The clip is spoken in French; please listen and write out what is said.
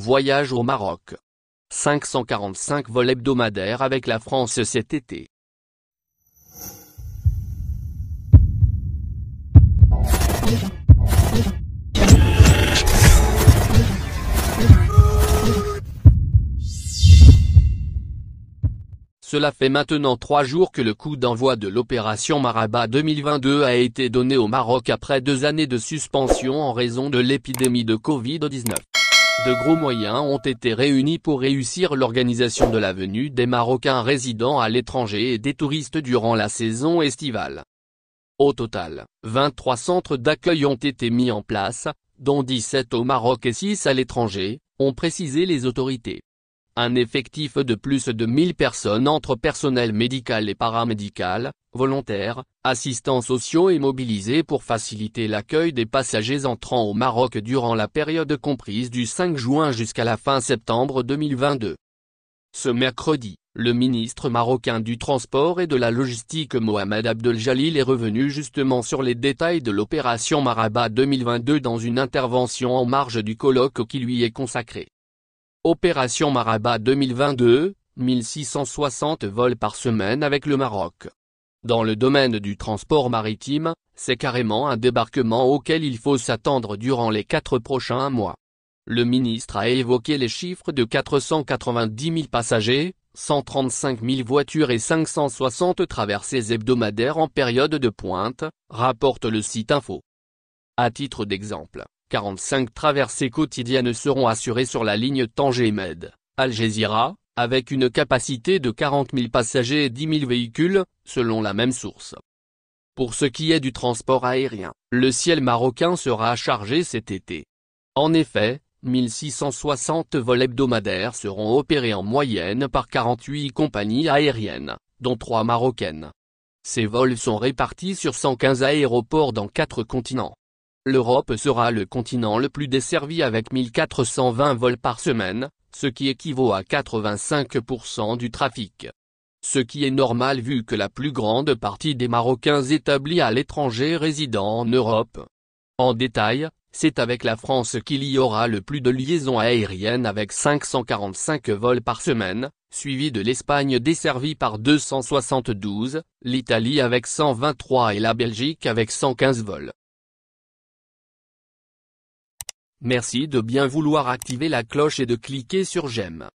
Voyage au Maroc. 545 vols hebdomadaires avec la France cet été. Cela fait maintenant 3 jours que le coup d'envoi de l'opération Marabat 2022 a été donné au Maroc après 2 années de suspension en raison de l'épidémie de Covid-19. De gros moyens ont été réunis pour réussir l'organisation de la venue des Marocains résidant à l'étranger et des touristes durant la saison estivale. Au total, 23 centres d'accueil ont été mis en place, dont 17 au Maroc et 6 à l'étranger, ont précisé les autorités. Un effectif de plus de 1000 personnes entre personnel médical et paramédical, volontaires, assistants sociaux est mobilisé pour faciliter l'accueil des passagers entrant au Maroc durant la période comprise du 5 juin jusqu'à la fin septembre 2022. Ce mercredi, le ministre marocain du Transport et de la Logistique Mohamed Abdel Jalil est revenu justement sur les détails de l'opération Marabat 2022 dans une intervention en marge du colloque qui lui est consacré. Opération Marabat 2022, 1660 vols par semaine avec le Maroc. Dans le domaine du transport maritime, c'est carrément un débarquement auquel il faut s'attendre durant les 4 prochains mois. Le ministre a évoqué les chiffres de 490 000 passagers, 135 000 voitures et 560 traversées hebdomadaires en période de pointe, rapporte le site Info. À titre d'exemple, 45 traversées quotidiennes seront assurées sur la ligne Tanger-Med, Algésiras, avec une capacité de 40 000 passagers et 10 000 véhicules, selon la même source. Pour ce qui est du transport aérien, le ciel marocain sera chargé cet été. En effet, 1660 vols hebdomadaires seront opérés en moyenne par 48 compagnies aériennes, dont 3 marocaines. Ces vols sont répartis sur 115 aéroports dans 4 continents. L'Europe sera le continent le plus desservi avec 1420 vols par semaine, ce qui équivaut à 85% du trafic. Ce qui est normal vu que la plus grande partie des Marocains établis à l'étranger résident en Europe. En détail, c'est avec la France qu'il y aura le plus de liaisons aériennes avec 545 vols par semaine, suivi de l'Espagne desservie par 272, l'Italie avec 123 et la Belgique avec 115 vols. Merci de bien vouloir activer la cloche et de cliquer sur j'aime.